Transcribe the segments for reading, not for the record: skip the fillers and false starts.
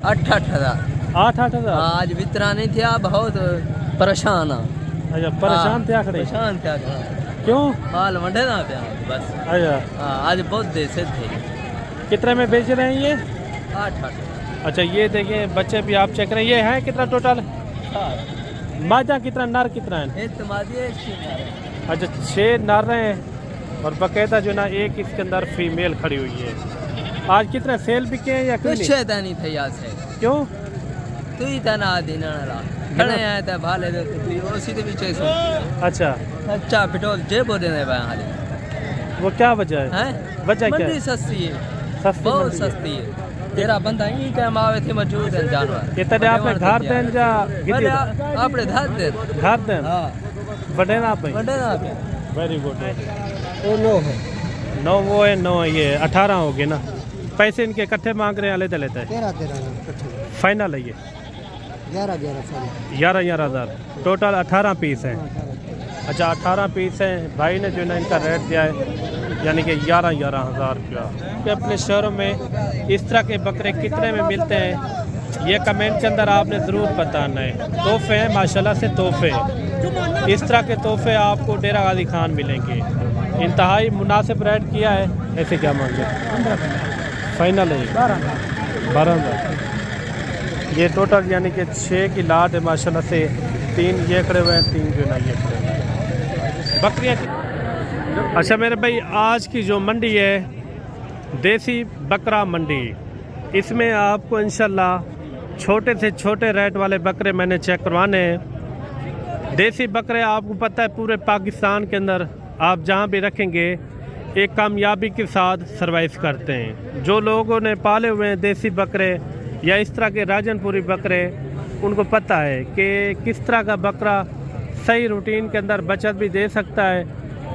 8-8 हज़ार। 8-8 हज़ार। आज वितरा नहीं थे, बहुत परेशान आ। अच्छा परेशान थे खड़े। परेशान थे क्यों? माल वंडे ना पे बस। अच्छा आज बहुत देर से थे। कितने में बेच रहे हैं ये? 8-8। अच्छा ये देखिए बच्चे भी आप चेक करें, ये है कितना टोटल? मादा कितना, नर कितना है? अच्छा 6 नर हैं और बकायदा जो ना एक इसके अंदर फीमेल खड़ी हुई है। आज कितने सेल बिके हैं या कुछ नहीं थे याद से? क्यों? तू ही तना दिन खड़े आए थे भाले दे तो उसी के पीछे सो। अच्छा अच्छा पेट्रोल जे बोले नहीं भाई हाले। वो क्या वजह है? वजह क्या है? सस्ती है, सस्ती बहुत सस्ती है। तेरा बंदा ही टाइम आवे थे मौजूद है जानवर। इतने आपने घर देन जा गिद्दी आपने घर दे घर देन। हां बड़े ना पे वेरी गुड। ओ नो है 9 वो है 9 ये 18 हो गए ना। पैसे इनके इकट्ठे मांग रहे हैं, लेते लेते 13 फाइनल है ये 11 हज़ार। टोटल 18 पीस हैं। अच्छा 18 पीस हैं। भाई ने जो ना इनका रेट दिया है यानी कि 11 हज़ार रुपया। अपने शहरों में इस तरह के बकरे कितने में मिलते हैं ये कमेंट के अंदर आपने ज़रूर बताना है। तोहफे हैं माशाल्लाह से तोहफे। इस तरह के तोहफे आपको डेरा गाजी खान मिलेंगे। इंतहाई मुनासिब रेट किया है। ऐसे क्या मांगे? फाइनल है 12 हज़ार। ये टोटल यानी कि 6 की लाट है माशाल्लाह से। 3 ये खड़े हुए हैं, 3 जो ना ये खड़े हुए हैं बकरियाँ। अच्छा मेरे भाई आज की जो मंडी है देसी बकरा मंडी, इसमें आपको इंशाल्लाह छोटे से छोटे रेट वाले बकरे मैंने चेक करवाने हैं। देसी बकरे आपको पता है पूरे पाकिस्तान के अंदर आप जहाँ भी रखेंगे एक कामयाबी के साथ सर्वाइव करते हैं। जो लोगों ने पाले हुए हैं देसी बकरे या इस तरह के राजनपुरी बकरे, उनको पता है कि किस तरह का बकरा सही रूटीन के अंदर बचत भी दे सकता है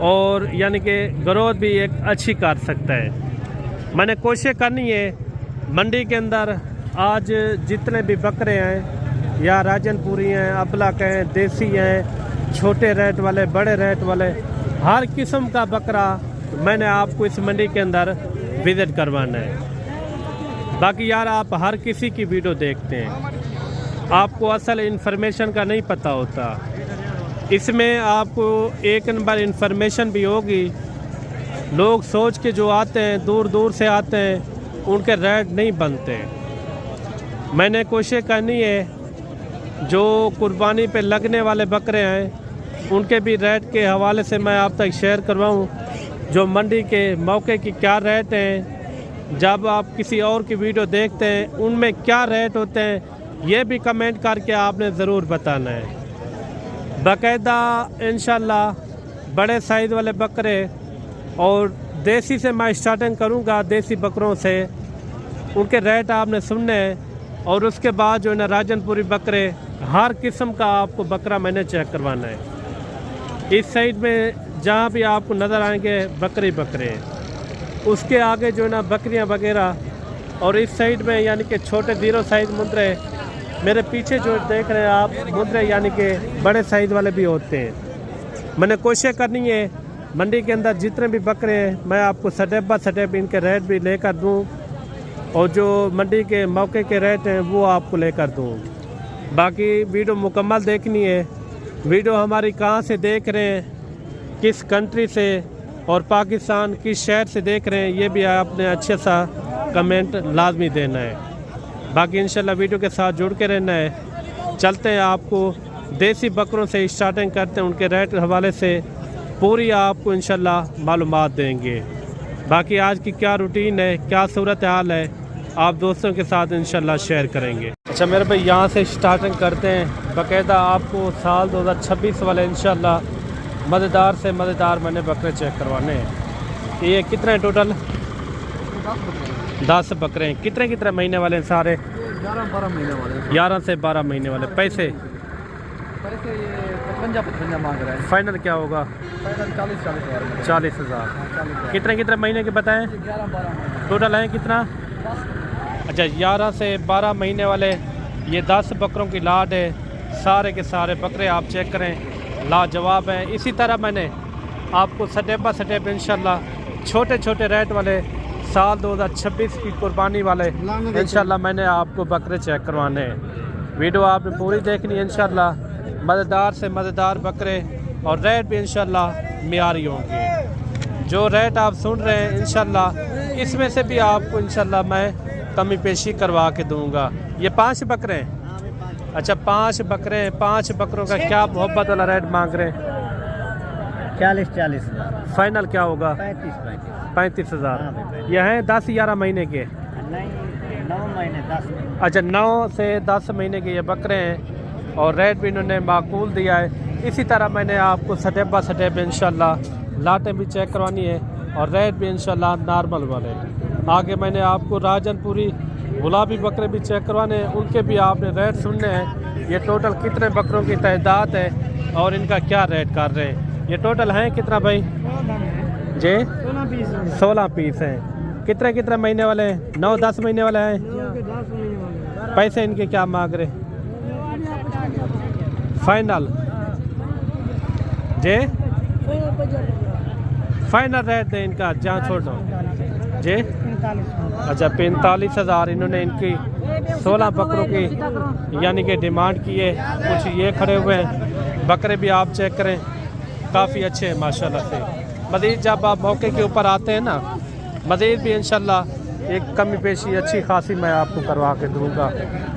और यानी कि ग्रोथ भी एक अच्छी कर सकता है। मैंने कोशिश करनी है मंडी के अंदर आज जितने भी बकरे हैं या राजनपुरी हैं, अबलक हैं, देसी हैं, छोटे रेट वाले, बड़े रेट वाले, हर किस्म का बकरा मैंने आपको इस मंडी के अंदर विज़िट करवाना है। बाकी यार आप हर किसी की वीडियो देखते हैं, आपको असल इन्फॉर्मेशन का नहीं पता होता। इसमें आपको एक नंबर इन्फॉर्मेशन भी होगी। लोग सोच के जो आते हैं दूर दूर से आते हैं उनके रेट नहीं बनते। मैंने कोशिश करनी है जो कुर्बानी पे लगने वाले बकरे हैं उनके भी रेट के हवाले से मैं आप तक शेयर करवाऊँ। जो मंडी के मौके की क्या रेट हैं, जब आप किसी और की वीडियो देखते हैं उनमें क्या रेट होते हैं ये भी कमेंट करके आपने ज़रूर बताना है। बाकायदा इंशाल्लाह बड़े साइज़ वाले बकरे और देसी से मैं स्टार्टिंग करूंगा। देसी बकरों से उनके रेट आपने सुनने हैं और उसके बाद जो है ना राजनपुरी बकरे, हर किस्म का आपको बकरा मैंने चेक करवाना है। इस साइड में जहाँ भी आपको नज़र आएंगे बकरे बकरे, उसके आगे जो है ना बकरियाँ वगैरह, और इस साइड में यानी कि छोटे 0 साइज़ मुद्रे, मेरे पीछे जो देख रहे हैं आप मुद्रे यानी कि बड़े साइज़ वाले भी होते हैं। मैंने कोशिश करनी है मंडी के अंदर जितने भी बकरे हैं मैं आपको स्टेप बाय स्टेप इनके रेट भी लेकर दूं और जो मंडी के मौके के रेट हैं वो आपको लेकर दूं। बाकी वीडियो मुकम्मल देखनी है। वीडियो हमारी कहाँ से देख रहे हैं, किस कंट्री से और पाकिस्तान किस शहर से देख रहे हैं, ये भी आपने अच्छे सा कमेंट लाजमी देना है। बाकी इंशाल्लाह वीडियो के साथ जुड़ के रहना है। चलते हैं आपको देसी बकरों से स्टार्टिंग करते हैं, उनके रेट के हवाले से पूरी आपको इंशाल्लाह मालूमात देंगे। बाकी आज की क्या रूटीन है, क्या सूरत हाल है, आप दोस्तों के साथ इंशाल्लाह शेयर करेंगे। अच्छा मेरे भाई यहाँ से स्टार्टिंग करते हैं। बाकायदा आपको साल 2026 वाले इंशाल्लाह मज़ेदार से मज़ेदार मैंने बकरे चेक करवाने हैं। ये कितने टोटल? 10 बकरे हैं। कितने कितने महीने वाले हैं सारे? 11-12 महीने वाले। 11 से 12 महीने वाले। पैसे ये 55 मांग रहा है। फाइनल क्या होगा? फाइनल 40,000। 40,000। कितने कितने महीने के बताएं? 11-12 टोटल हैं कितना? अच्छा 11 से 12 महीने वाले ये 10 बकरों की लाट है। सारे के सारे बकरे आप चेक करें, लाजवाब हैं। इसी तरह मैंने आपको स्टेप बाय स्टेप इंशाल्लाह छोटे छोटे रेट वाले साल 2026 की कुर्बानी वाले इंशाल्लाह मैंने आपको बकरे चेक करवाने हैं। वीडियो आपने पूरी देखनी है इंशाल्लाह। मज़ेदार से मज़ेदार बकरे और रेट भी इंशाल्लाह मियारी होंगे। जो रेट आप सुन रहे हैं इंशाल्लाह इसमें से भी आपको इंशाल्लाह मैं कमी पेशी करवा के दूंगा। ये 5 बकरे हैं। अच्छा 5 बकरे हैं। 5 बकरों का क्या मोहब्बत वाला रेट मांग रहे हैं? 40-40 फाइनल क्या होगा? 35-35 35,000। ये हैं 10-11 महीने के। नहीं 9 महीने 10 महीने। अच्छा 9 से 10 महीने के ये बकरे हैं और रेट भी इन्होंने माकूल दिया है। इसी तरह मैंने आपको स्टेप बाय स्टेप इंशाल्लाह लाटें भी चेक करवानी है और रेट भी इंशाल्लाह नॉर्मल वाले। आगे मैंने आपको राजनपुरी गुलाबी बकरे भी चेक करवाने हैं, उनके भी आपने रेट सुनने हैं। ये टोटल कितने बकरों की तादाद है और इनका क्या रेट कर रहे हैं। ये टोटल हैं कितना भाई जी? 16 पीस हैं। कितने महीने वाले हैं? 9-10 महीने वाले हैं। पैसे इनके क्या मांग रहे? फाइनल जी? फाइनल रेट दें इनका, जहाँ छोड़ दो जी। अच्छा 45,000 इन्होंने इनकी 16 बकरों की यानी कि डिमांड की है। कुछ ये खड़े हुए हैं बकरे भी आप चेक करें, काफ़ी अच्छे हैं माशाल्लाह से। मज़ीद जब आप मौके के ऊपर आते हैं ना, मज़ीद भी इंशाल्लाह एक कमी पेशी अच्छी खासी मैं आपको करवा के दूंगा।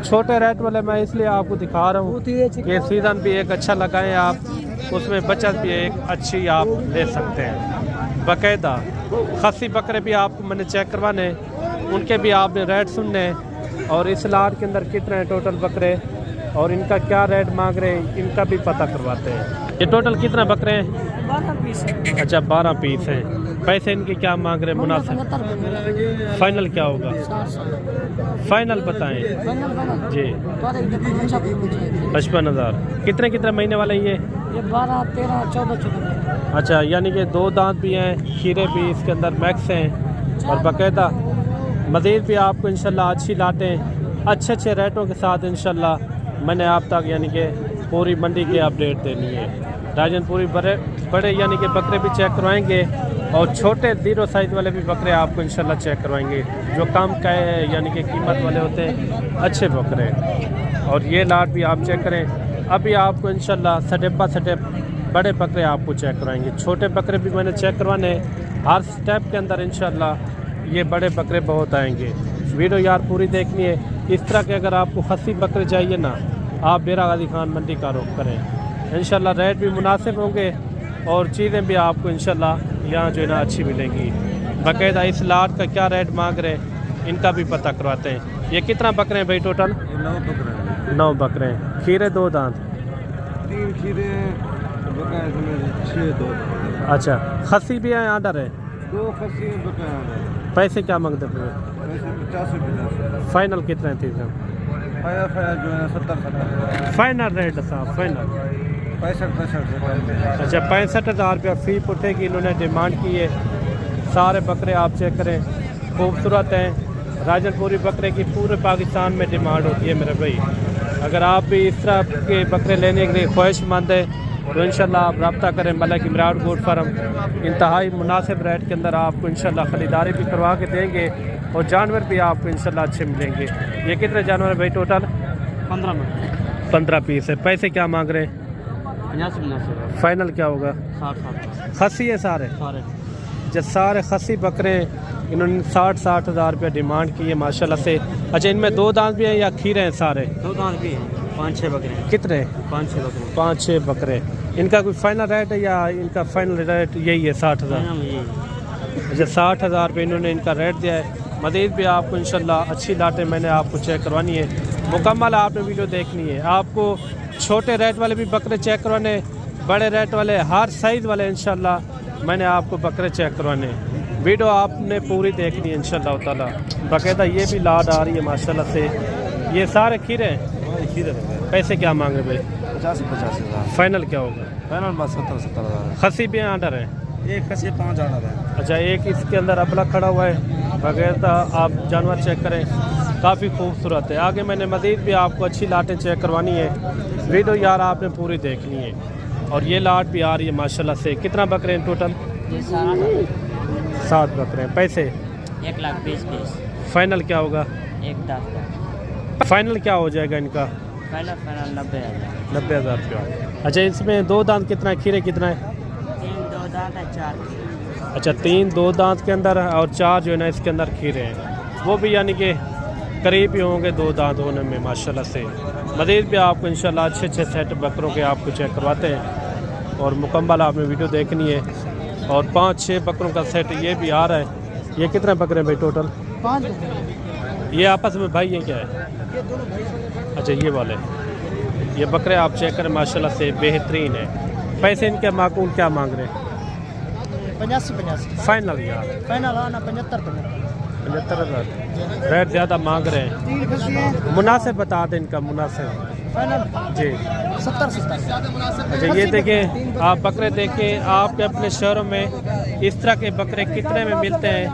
छोटे रेट वाले मैं इसलिए आपको दिखा रहा हूँ कि सीज़न भी एक अच्छा लगाएं आप, उसमें बचत भी एक अच्छी आप ले सकते हैं। बाकायदा खस्सी बकरे भी आपको मैंने चेक करवाने, उनके भी आपने रेट सुनने और इस लाट के अंदर कितने हैं टोटल बकरे और इनका क्या रेट मांग रहे हैं इनका भी पता करवाते हैं। ये टोटल कितने बकरे हैं? 12 पीस। अच्छा 12 पीस हैं। पैसे इनके क्या मांग रहे हैं मुनासिब? फाइनल क्या होगा? फाइनल बताएं जी। 55,000। कितने महीने वाले ये? 12, 13, 14 अच्छा यानी कि 2 दांत भी हैं, खीरे भी इसके अंदर मैक्स हैं और बाकायदा मज़ीद भी आपको इंशाल्लाह अच्छी लाटें अच्छे रेटों के साथ इंशाल्लाह मैंने आप तक यानी कि पूरी मंडी की अपडेट देनी है। राजनपुरी बड़े यानी कि बकरे भी चेक करवाएंगे और छोटे 0 साइज़ वाले भी बकरे आपको इंशाल्लाह चेक करवाएंगे जो कम का यानी कि कीमत वाले होते हैं अच्छे बकरे। और ये लाट भी आप चेक करें। अभी आपको इंशाल्लाह स्टेप बाय स्टेप बड़े बकरे आपको चेक करवाएंगे। छोटे बकरे भी मैंने चेक करवाने, हर स्टेप के अंदर इंशाल्लाह ये बड़े बकरे बहुत आएंगे। वीडियो यार पूरी देखनी है। इस तरह के अगर आपको खस्सी बकरे चाहिए ना, आप डेरा गाजी खान मंडी का रुख करें। इंशाल्लाह रेट भी मुनासिब होंगे और चीज़ें भी आपको इंशाल्लाह यहाँ जो है ना अच्छी मिलेंगी। बाकायदा इस लाट का क्या रेट मांग रहे हैं इनका भी पता करवाते हैं। ये कितना बकरे हैं भाई टोटल? 9 बकरे हैं। खीरे 2 दांत? 3 खीरे। अच्छा खस्सी भी है आर्डर है? 2 खस्सी बकरे। पैसे क्या मांगते हैं? 50। फाइनल कितने थे? जो है 70। फाइनल रेट साहब फाइनल 65। अच्छा 65,000 रुपया फ़ी पुट्टे की इन्होंने डिमांड की है। सारे बकरे आप चेक करें, खूबसूरत हैं। राजनपुरी बकरे की पूरे पाकिस्तान में डिमांड होती है मेरे भाई। अगर आप भी इस तरह के बकरे लेने के लिए ख्वाहिशमंद है तो इंशाल्लाह आप रब्ता करें मलिक इमरान गोट फार्म। इंतहाई मुनासिब रेट के अंदर आपको इंशाल्लाह ख़रीदारी भी करवा के देंगे और जानवर भी आपको इंशाल्लाह अच्छे मिलेंगे। ये कितने जानवर है भाई टोटल? 15 पीस है। पैसे क्या मांग रहे हैं? 50। फाइनल क्या होगा? 60। खस्सी है सारे? जब सारे खस्सी बकरे इन्होंने 60,000 रुपया डिमांड की है माशाल्लाह से। अच्छा इनमें 2 दांत भी हैं या खीरे हैं सारे? 2 दांत भी हैं। 5-6 बकरे। कितने? 5-6 बकरे। 5-6 बकरे। इनका कोई फाइनल रेट है या इनका फाइनल रेट यही है 60,000? अच्छा 60,000 रुपये इन्होंने इनका रेट दिया है। मज़ीद भी आपको इंशाल्लाह अच्छी लाटें मैंने आपको चेक करवानी है। मुकम्मल आपने वीडियो देखनी है। आपको छोटे रेट वाले भी बकरे चेक करवाने, बड़े रेट वाले हर साइज़ वाले इंशाल्लाह मैंने आपको बकरे चेक करवाने। वीडियो आपने पूरी देखनी है इंशाल्लाह ताला। बाकायदा ये भी लाट आ रही है माशाल्लाह से। ये सारे खीरे हैं? पैसे क्या मांगे भाई? 50,000। फाइनल क्या होगा? फाइनल 70,000। खस्सी भी आर्डर है? एक खस्सी 5 आर्डर है। अच्छा एक इसके अंदर अबला खड़ा हुआ है। बाकायदा आप जानवर चेक करें, काफ़ी खूबसूरत है। आगे मैंने मज़ीद भी आपको अच्छी लाटें चेक करवानी है। वीडियो यार आपने पूरी देखनी है। और ये लाट भी आ रही है माशाल्लाह से। कितना बकरे हैं टोटल? 7 बकरे हैं। पैसे 1,20,000 फाइनल क्या होगा? 1,10,000 फाइनल क्या हो जाएगा इनका? फाइनल 90,000 90,000 रुपया। अच्छा, इसमें 2 दांत कितना है, खीरे कितना है? 3 2 दांत है 4 अच्छा, 3 2 दांत के अंदर और 4 जो है ना इसके अंदर खीरे हैं, वो भी यानी कि करीब ही होंगे 2 दांत होने में माशाल्लाह से। मज़ीद भी आपको इंशाल्लाह अच्छे अच्छे सेट बकरों के आपको चेक करवाते हैं और मुकम्मल आपने वीडियो देखनी है। और 5-6 बकरों का सेट ये भी आ रहा है। ये कितने बकरे हैं भाई टोटल? 5 ये आपस में भाई हैं क्या है? अच्छा, ये वाले ये बकरे आप चेक करें माशाल्लाह से बेहतरीन है। पैसे इनके माकूल क्या मांग रहे हैं? 85 फाइनल यार फाइनल आना 75 75,000 रेट ज़्यादा मांग रहे हैं। 3 खसी है मुनासिब बता दें इनका मुनासिब फाइनल जी। 70 अच्छा, ये देखें आप बकरे देखें, आपके अपने शहरों में इस तरह के बकरे कितने में मिलते हैं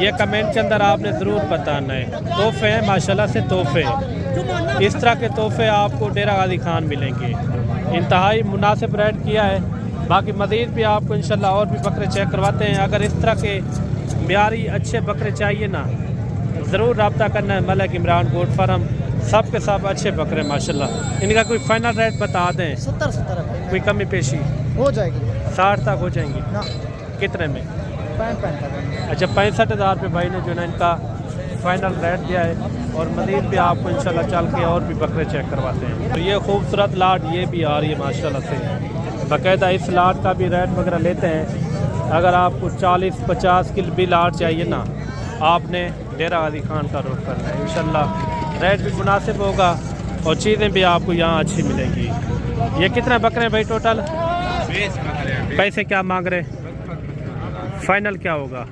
ये कमेंट के अंदर आपने ज़रूर बताना है। तोहफे हैं माशाल्लाह से, तोहफे इस तरह के तोहफे आपको डेरा गाजी खान मिलेंगे। इंतहाई मुनासिब रेट किया है। बाकी मज़ीद भी आपको इंशाल्लाह और भी बकरे चेक करवाते हैं। अगर इस तरह के म्यारी अच्छे बकरे चाहिए ना, ज़रूर रब्ता करना है। मलिक इमरान गोट फार्म, सब के सब अच्छे बकरे माशाल्लाह। इनका कोई फाइनल रेट बता दें? 70 कोई कमी पेशी हो जाएगी। 60 तक हो जाएंगी ना कितने में? 65 अच्छा, 65,000 रुपये भाई ने जो है ना इनका फाइनल रेट दिया है। और मज़ीद भी आपको इंशाल्लाह चल के और भी बकरे चेक करवाते हैं। तो ये खूबसूरत लाट ये भी आ रही है माशाल्लाह से। बाकायदा इस लाट का भी रेट वगैरह लेते हैं। अगर आपको 40-50 की भी लाट चाहिए ना, आपने डेरा गाजी खान का रुख करना है। इंशाल्लाह रेट भी मुनासिब होगा और चीज़ें भी आपको यहाँ अच्छी मिलेंगी। ये कितने बकरे भाई टोटल? 20 बकरे। पैसे क्या मांग रहे? फाइनल क्या होगा?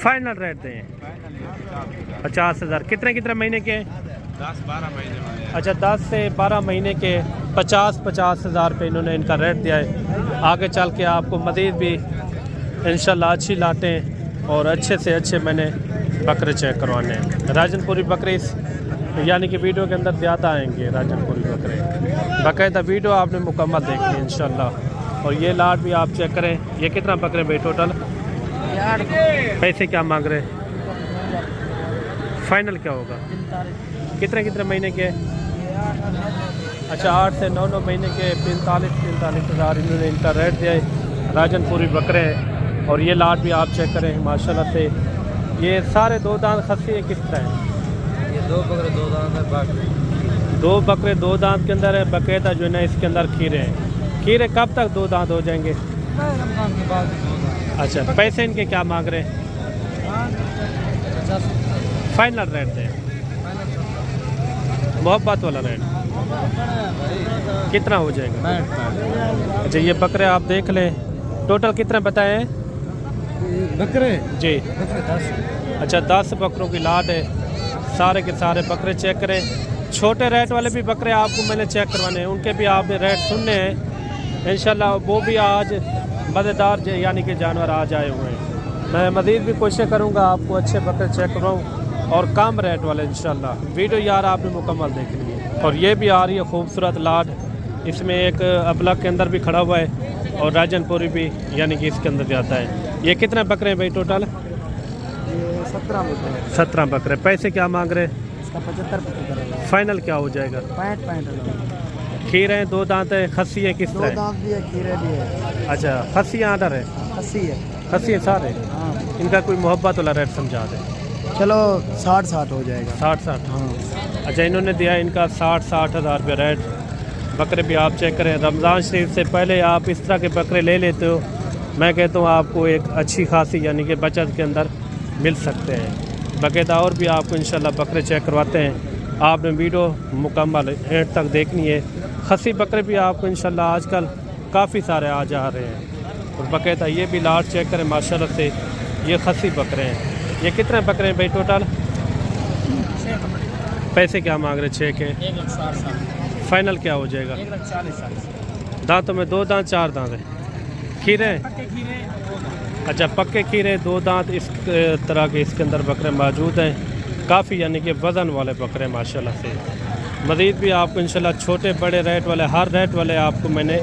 फाइनल रेट दें 50,000। कितने महीने के? 10-12 महीने। अच्छा, 10 से 12 महीने के 50,000 रुपये इन्होंने इनका रेट दिया है। आगे चल के आपको मज़ीद भी इंशाल्लाह अच्छी लाटें और अच्छे से अच्छे मैंने बकरे चेक करवाने हैं। राजनपुरी बकरे यानी कि वीडियो के अंदर ज़्यादा आएंगे राजनपुरी बकरे। बाकायदा वीडियो आपने मुकम्मल देखनी है इंशाल्लाह। और ये लाट भी आप चेक करें। ये कितना बकरे भाई टोटल? पैसे क्या मांग रहे? फाइनल क्या होगा? कितने महीने के? अच्छा, 8 से 9 महीने के 45,000 इन्होंने इनका रेट दिया है। राजनपुरी बकरे हैं। और ये लाट भी आप चेक करें माशाल्लाह से। ये सारे 2 दांत खस्सी है, किस तरह है? ये 2 बकरे 2 दांत है, बाकी 2 बकरे 2 दांत के अंदर है। बाकायदा जो है ना इसके अंदर खीरे हैं। खीरे कब तक 2 दांत हो जाएंगे? रमजान के बाद। अच्छा, पैसे इनके क्या मांग रहे हैं? फाइनल रेट दें, मोहब्बत वाला रेट कितना हो जाएगा? अच्छा, ये बकरे आप देख लें। टोटल कितने बताए हैं बकरे? जी। 10। अच्छा, 10 बकरों की लाट है। सारे के सारे बकरे चेक करें। छोटे रेट वाले भी बकरे आपको मैंने चेक करवाने हैं, उनके भी आपने रेट सुनने हैं इंशाल्लाह। वो भी आज मज़ेदार यानी कि जानवर आज आए हुए हैं। मैं मज़ीद भी कोशिश करूँगा आपको अच्छे बकरे चेक करवाऊँ और कम रेट वाले इंशाल्लाह। वीडियो यार आपने मुकम्मल देखनी है। और ये भी आ रही है खूबसूरत लाट। इसमें एक अबलग के अंदर भी खड़ा हुआ है और राजनपुरी भी यानी कि इसके अंदर जाता है। ये कितने बकरे हैं भाई टोटल? 17 बकरे। पैसे क्या मांग रहे? इसका 75 फाइनल क्या हो जाएगा? 65 खीर है, 2 दांत है, खस्सी है, किस 2 तरह? दांत भी है, खीरे भी है। अच्छा, खस्सी आर्डर है, खसी है। खस्सी है सारे। हाँ, इनका कोई मोहब्बत वाला रेट समझा दें। चलो 60 हो जाएगा। 60। हाँ, अच्छा, इन्होंने दिया इनका 60,000 रुपये रेट। बकरे भी आप चेक करें। रमज़ान शरीफ से पहले आप इस तरह के बकरे ले लेते हो, मैं कहता हूँ आपको एक अच्छी खासी यानी कि बचत के अंदर मिल सकते हैं। बाकायदा और भी आपको इंशाल्लाह बकरे चेक करवाते हैं। आपने वीडियो मुकम्मल एंड तक देखनी है। खसी बकरे भी आपको इंशाल्लाह आजकल काफ़ी सारे आ जा रहे हैं। और बाकायदा ये भी लाट चेक करें माशाल्लाह से। ये खसी बकरे हैं। ये कितने बकरे हैं भाई टोटल? पैसे क्या मांग रहे? 6 के। 1,60,000। फाइनल क्या हो जाएगा? 1,40,000। दांतों में 2 दांत 4 दांत है। खीरे? अच्छा, पक्के खीरे 2 दांत इस तरह के इसके अंदर बकरे मौजूद हैं। काफ़ी यानी कि वज़न वाले बकरे माशाल्लाह से। मज़ीद भी आपको इंशाल्लाह छोटे बड़े रेट वाले हर रेट वाले आपको मैंने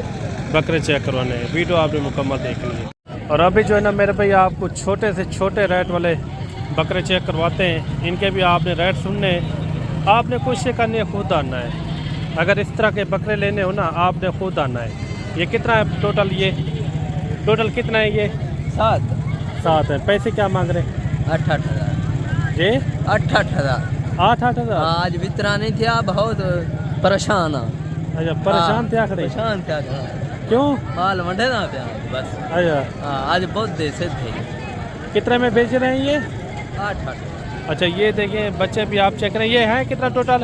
बकरे चेक करवाने हैं। वीडियो आपने मुकम्मल देखनी है। और अभी जो है ना मेरे भाई आपको छोटे से छोटे रेट वाले बकरे चेक करवाते हैं। इनके भी आपने रेट सुनने हैं, आपने कोशिश करनी है, खुद आना है। अगर इस तरह के बकरे लेने हो ना, आपने खुद आना है। ये कितना है टोटल? ये टोटल कितना है ये? 7 है। पैसे क्या मांग रहे हैं? 8,000 ये 8,000 8,000। आज वितरा नहीं थे, बहुत परेशान हाँ। अच्छा, परेशान थे आखिर? परेशान थे क्यों? माल मंडे ना पे बस। अच्छा, आज बहुत देर से थे। कितने में बेच रहे हैं ये? 8,000। अच्छा, ये देखिए बच्चे भी आप चेक करें। ये है कितना टोटल?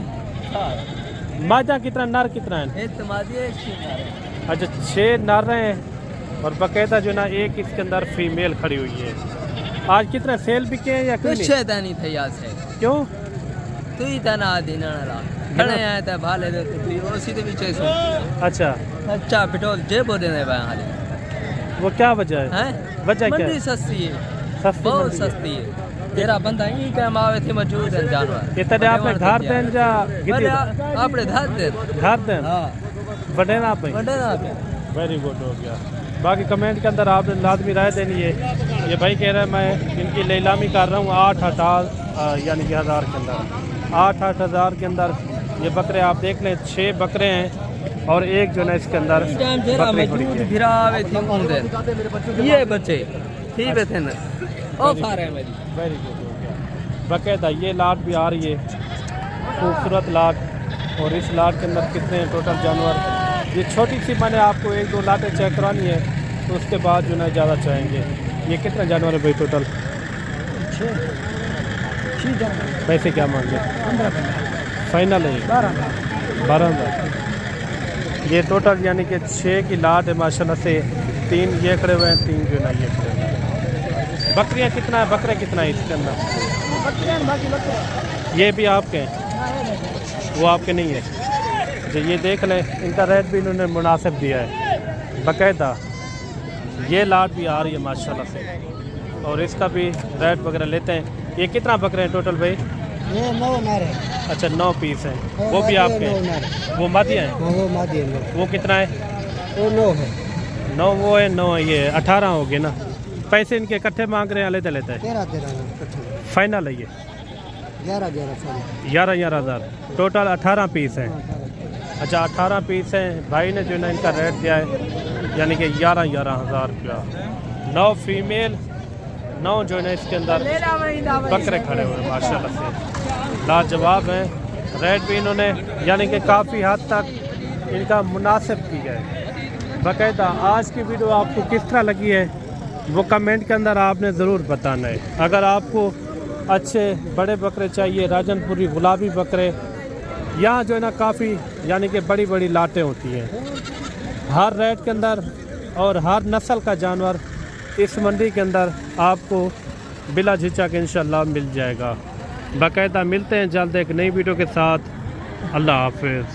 मादा कितना, नर कितना है? अच्छा, 6 नर हैं और बकायदा जो ना एक इसके अंदर फीमेल खड़ी हुई है। आज कितने सेल बिके हैं या कुछ नहीं थे याद से? क्यों? तू ही था ना दिन खड़े आए थे भाले दे तू उसी दे पीछे सो। अच्छा अच्छा, पेट्रोल जे बोले ने भाई हाले। वो क्या वजह है? हैं वजह क्या मंडी है? सस्ती है, सस्ती बहुत मंडी है। सस्ती है। तेरा बंदा ही काम आवे थे मौजूद है जानवर। इतने आपने घर दें या बड़े आपने धार दे घर दें? हां बड़े ना पे। मंडे ना पे। वेरी गुड हो गया। बाकी कमेंट के अंदर आपने लाजमी राय देनी है। ये भाई कह रहा है मैं इनकी नीलामी कर रहा हूँ 8,000 यानी कि हज़ार के अंदर। 8,000 के अंदर ये बकरे आप देख लें। 6 बकरे हैं और एक जो है इसके अंदर बकरी खड़ी है। भिरावे थी उंदे ये बच्चे ठीक है थे ना ओ फारे मेरी। वेरी गुड हो गया। बाकायदा ये लाट भी आ रही है, खूबसूरत लाट। और इस लाट के अंदर कितने हैं टोटल जानवर? ये छोटी सी मैंने आपको 1-2 लाटें चेक करानी है, तो उसके बाद जो है ज़्यादा चाहेंगे। ये कितने जानवर है भाई टोटल? 6 पैसे क्या मांगे? 15 फाइनल है 12,000। ये टोटल यानी कि 6 की लाट है माशाल्लाह से। 3 ये खड़े हुए हैं, 3 जो है ना ये खड़े हुए हैं। बकरियाँ कितना है, बकरे कितना है इसके अंदर? ये भी आपके हैं, वो आपके नहीं है? जो ये देख लें, इनका रेट भी इन्होंने मुनासिब दिया है बाकायदा। ये लाट भी आ रही है माशाल्लाह से और इसका भी रेट वगैरह लेते हैं। ये कितना बकरे हैं टोटल भाई? ये 9 नर है। अच्छा, 9 पीस हैं। वो भी आपके हैं? वो मादी हैं? वो मादी है। वो कितना है? वो 9 है। 9 वो है, 9 है, ये 18 हो गए ना। पैसे इनके इकट्ठे मांग रहे हैं, लेते लेते हैं? 13 फाइनल है ये 11 हज़ार। टोटल 18 पीस हैं। अच्छा, 18 पीस हैं। भाई ने जो है ना इनका रेट दिया है यानी कि 11 हज़ार रुपया। 9 फीमेल, 9 जो है ना इसके अंदर बकरे खड़े हुए हैं माशाल्लाह से। लाजवाब हैं। रेट भी इन्होंने यानी कि काफ़ी हद तक इनका मुनासिब किया है बाकायदा। आज की वीडियो आपको किस तरह लगी है वो कमेंट के अंदर आपने ज़रूर बताना है। अगर आपको अच्छे बड़े बकरे चाहिए, राजनपुरी गुलाबी बकरे, यहाँ जो है ना काफ़ी यानी कि बड़ी बड़ी लाटें होती हैं हर रेट के अंदर और हर नस्ल का जानवर इस मंडी के अंदर आपको बिला झिझक इंशाल्लाह मिल जाएगा। बाकायदा मिलते हैं जल्द एक नई वीडियो के साथ। अल्लाह हाफिज़।